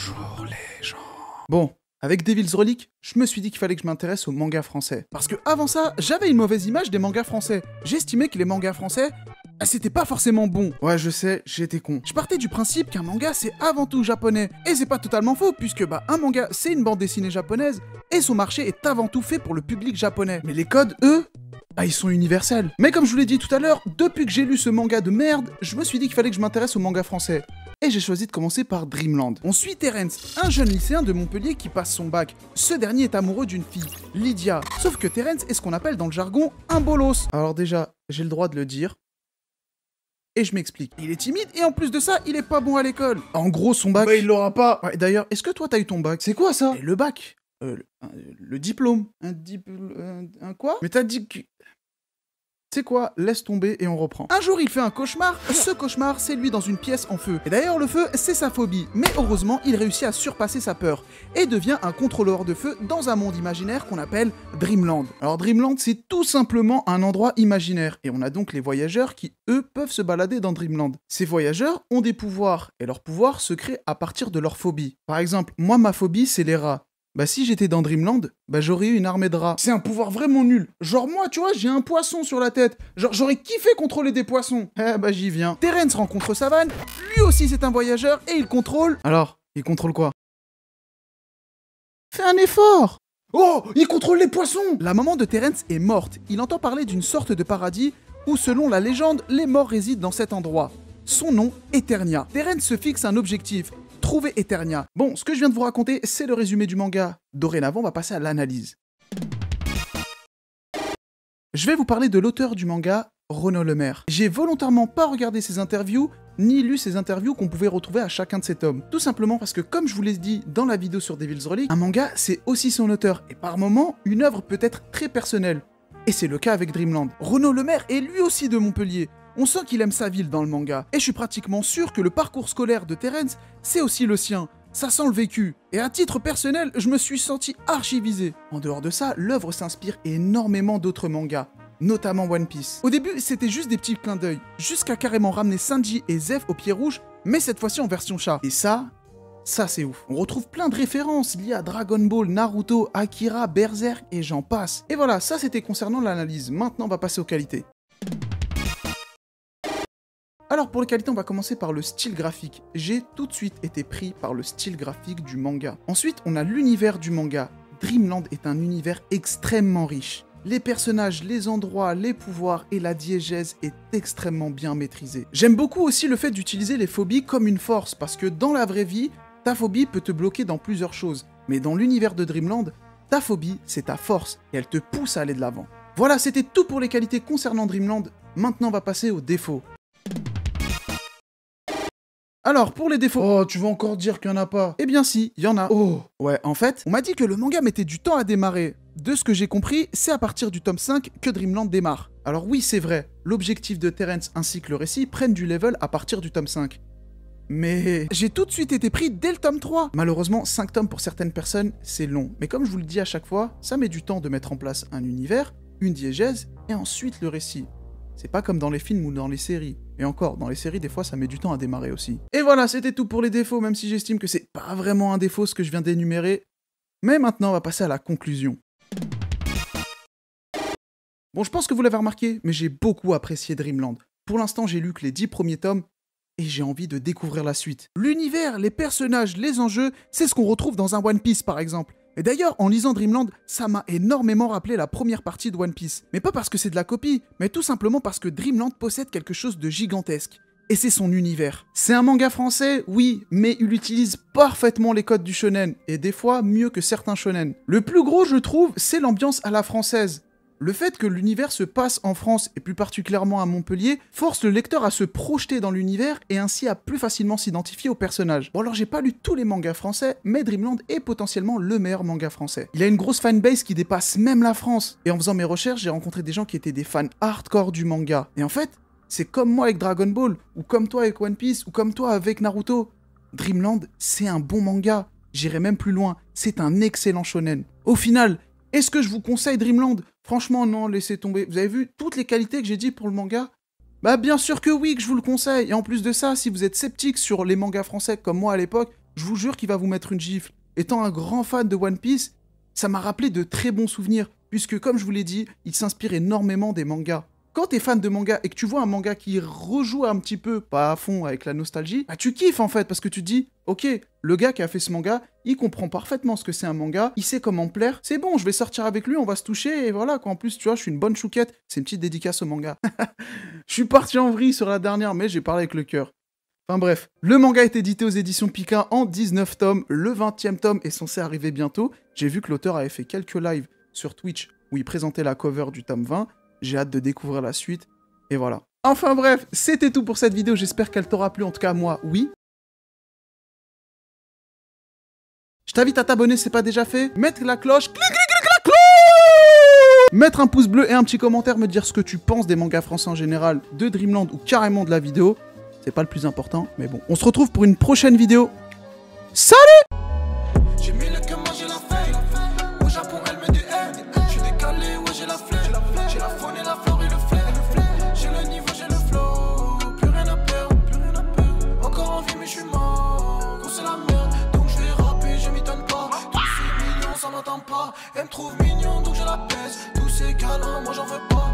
Bonjour les gens. Bon, avec Devil's Relic, je me suis dit qu'il fallait que je m'intéresse aux mangas français. Parce que avant ça, j'avais une mauvaise image des mangas français. J'estimais que les mangas français, c'était pas forcément bon. Ouais, je sais, j'étais con. Je partais du principe qu'un manga, c'est avant tout japonais. Et c'est pas totalement faux, puisque un manga, c'est une bande dessinée japonaise, et son marché est avant tout fait pour le public japonais. Mais les codes, eux, ils sont universels. Mais comme je vous l'ai dit tout à l'heure, depuis que j'ai lu ce manga de merde, je me suis dit qu'il fallait que je m'intéresse aux mangas français. Et j'ai choisi de commencer par Dreamland. On suit Terence, un jeune lycéen de Montpellier qui passe son bac. Ce dernier est amoureux d'une fille, Lydia. Sauf que Terence est ce qu'on appelle dans le jargon un bolos. Alors déjà, j'ai le droit de le dire. Et je m'explique. Il est timide et en plus de ça, il est pas bon à l'école. En gros, son bac... il l'aura pas. Ouais, d'ailleurs, est-ce que toi t'as eu ton bac? C'est quoi ça? Et le bac. Le diplôme. Un quoi? Mais t'as dit que... C'est quoi? Laisse tomber et on reprend. Un jour, il fait un cauchemar. Ce cauchemar, c'est lui dans une pièce en feu. Et d'ailleurs, le feu, c'est sa phobie. Mais heureusement, il réussit à surpasser sa peur et devient un contrôleur de feu dans un monde imaginaire qu'on appelle Dreamland. Alors Dreamland, c'est tout simplement un endroit imaginaire. Et on a donc les voyageurs qui, eux, peuvent se balader dans Dreamland. Ces voyageurs ont des pouvoirs et leurs pouvoirs se créent à partir de leur phobie. Par exemple, moi, ma phobie, c'est les rats. Si j'étais dans Dreamland, j'aurais eu une armée de rats. C'est un pouvoir vraiment nul. Genre moi, tu vois, j'ai un poisson sur la tête. Genre j'aurais kiffé contrôler des poissons. J'y viens. Terence rencontre Savane, lui aussi c'est un voyageur et il contrôle... Alors, il contrôle quoi? Fais un effort! Oh, il contrôle les poissons! La maman de Terence est morte. Il entend parler d'une sorte de paradis où, selon la légende, les morts résident dans cet endroit. Son nom, Eternia. Terence se fixe un objectif. Trouver Eternia. Bon, ce que je viens de vous raconter, c'est le résumé du manga. Dorénavant, on va passer à l'analyse. Je vais vous parler de l'auteur du manga, Renaud Lemaire. J'ai volontairement pas regardé ses interviews, ni lu ses interviews qu'on pouvait retrouver à chacun de ses tomes. Tout simplement parce que, comme je vous l'ai dit dans la vidéo sur Devil's Relic, un manga, c'est aussi son auteur. Et par moments, une œuvre peut être très personnelle. Et c'est le cas avec Dreamland. Renaud Lemaire est lui aussi de Montpellier. On sent qu'il aime sa ville dans le manga. Et je suis pratiquement sûr que le parcours scolaire de Terence, c'est aussi le sien. Ça sent le vécu. Et à titre personnel, je me suis senti archivisé. En dehors de ça, l'œuvre s'inspire énormément d'autres mangas, notamment One Piece. Au début, c'était juste des petits clins d'œil, jusqu'à carrément ramener Sanji et Zeph au pied rouge, mais cette fois-ci en version chat. Et ça c'est ouf. On retrouve plein de références liées à Dragon Ball, Naruto, Akira, Berserk et j'en passe. Et voilà, ça c'était concernant l'analyse. Maintenant, on va passer aux qualités. Alors pour les qualités, on va commencer par le style graphique. J'ai tout de suite été pris par le style graphique du manga. Ensuite, on a l'univers du manga. Dreamland est un univers extrêmement riche. Les personnages, les endroits, les pouvoirs et la diégèse est extrêmement bien maîtrisée. J'aime beaucoup aussi le fait d'utiliser les phobies comme une force, parce que dans la vraie vie, ta phobie peut te bloquer dans plusieurs choses. Mais dans l'univers de Dreamland, ta phobie, c'est ta force, et elle te pousse à aller de l'avant. Voilà, c'était tout pour les qualités concernant Dreamland. Maintenant, on va passer aux défauts. Alors, pour les défauts... Oh, tu vas encore dire qu'il n'y en a pas. Eh bien si, il y en a. Oh. Ouais, en fait, on m'a dit que le manga mettait du temps à démarrer. De ce que j'ai compris, c'est à partir du tome 5 que Dreamland démarre. Alors oui, c'est vrai, l'objectif de Terence ainsi que le récit prennent du level à partir du tome 5. Mais j'ai tout de suite été pris dès le tome 3. Malheureusement, 5 tomes pour certaines personnes, c'est long. Mais comme je vous le dis à chaque fois, ça met du temps de mettre en place un univers, une diégèse, et ensuite le récit. C'est pas comme dans les films ou dans les séries. Et encore, dans les séries, des fois, ça met du temps à démarrer aussi. Et voilà, c'était tout pour les défauts, même si j'estime que c'est pas vraiment un défaut ce que je viens d'énumérer. Mais maintenant, on va passer à la conclusion. Bon, je pense que vous l'avez remarqué, mais j'ai beaucoup apprécié Dreamland. Pour l'instant, j'ai lu que les 10 premiers tomes, et j'ai envie de découvrir la suite. L'univers, les personnages, les enjeux, c'est ce qu'on retrouve dans un One Piece, par exemple. Et d'ailleurs, en lisant Dreamland, ça m'a énormément rappelé la première partie de One Piece. Mais pas parce que c'est de la copie, mais tout simplement parce que Dreamland possède quelque chose de gigantesque. Et c'est son univers. C'est un manga français, oui, mais il utilise parfaitement les codes du shonen, et des fois mieux que certains shonen. Le plus gros, je trouve, c'est l'ambiance à la française. Le fait que l'univers se passe en France, et plus particulièrement à Montpellier, force le lecteur à se projeter dans l'univers et ainsi à plus facilement s'identifier aux personnages. Bon alors j'ai pas lu tous les mangas français, mais Dreamland est potentiellement le meilleur manga français. Il a une grosse fanbase qui dépasse même la France. Et en faisant mes recherches, j'ai rencontré des gens qui étaient des fans hardcore du manga. Et en fait, c'est comme moi avec Dragon Ball, ou comme toi avec One Piece, ou comme toi avec Naruto. Dreamland, c'est un bon manga. J'irai même plus loin, c'est un excellent shonen. Au final, est-ce que je vous conseille Dreamland? Franchement, non, laissez tomber. Vous avez vu toutes les qualités que j'ai dit pour le manga? Bien sûr que oui, que je vous le conseille. Et en plus de ça, si vous êtes sceptique sur les mangas français comme moi à l'époque, je vous jure qu'il va vous mettre une gifle. Étant un grand fan de One Piece, ça m'a rappelé de très bons souvenirs, puisque comme je vous l'ai dit, il s'inspire énormément des mangas. Quand t'es fan de manga et que tu vois un manga qui rejoue un petit peu, pas à fond avec la nostalgie, bah tu kiffes en fait, parce que tu te dis, ok, le gars qui a fait ce manga, il comprend parfaitement ce que c'est un manga, il sait comment me plaire, c'est bon, je vais sortir avec lui, on va se toucher, et voilà, quoi. En plus, tu vois, je suis une bonne chouquette, c'est une petite dédicace au manga. Je suis parti en vrille sur la dernière, mais j'ai parlé avec le cœur. Enfin bref, le manga est édité aux éditions Pika en 19 tomes, le 20e tome est censé arriver bientôt. J'ai vu que l'auteur avait fait quelques lives sur Twitch où il présentait la cover du tome 20, j'ai hâte de découvrir la suite, et voilà. Enfin bref, c'était tout pour cette vidéo, j'espère qu'elle t'aura plu, en tout cas moi, oui. Je t'invite à t'abonner si c'est pas déjà fait, mettre la cloche, clic, clic, clic, la cloche, mettre un pouce bleu et un petit commentaire, me dire ce que tu penses des mangas français en général, de Dreamland ou carrément de la vidéo. C'est pas le plus important, mais bon. On se retrouve pour une prochaine vidéo. Salut! J'ai mis le cœur, moi j'ai la feuille. Au Japon, elle me dit hey. Je suis décalé, ouais, j'ai la flemme. J'ai la faune et la flore et le flair. J'ai le niveau, j'ai le flow. Plus rien à perdre, plus rien à perdre. Encore en vie, mais je suis mort. Gros, c'est la merde, donc je vais rapper, je m'étonne pas. Tous ces millions, ça m'entend pas. Elle me trouve mignon, donc je la baisse. Tous ces câlins, moi j'en veux pas.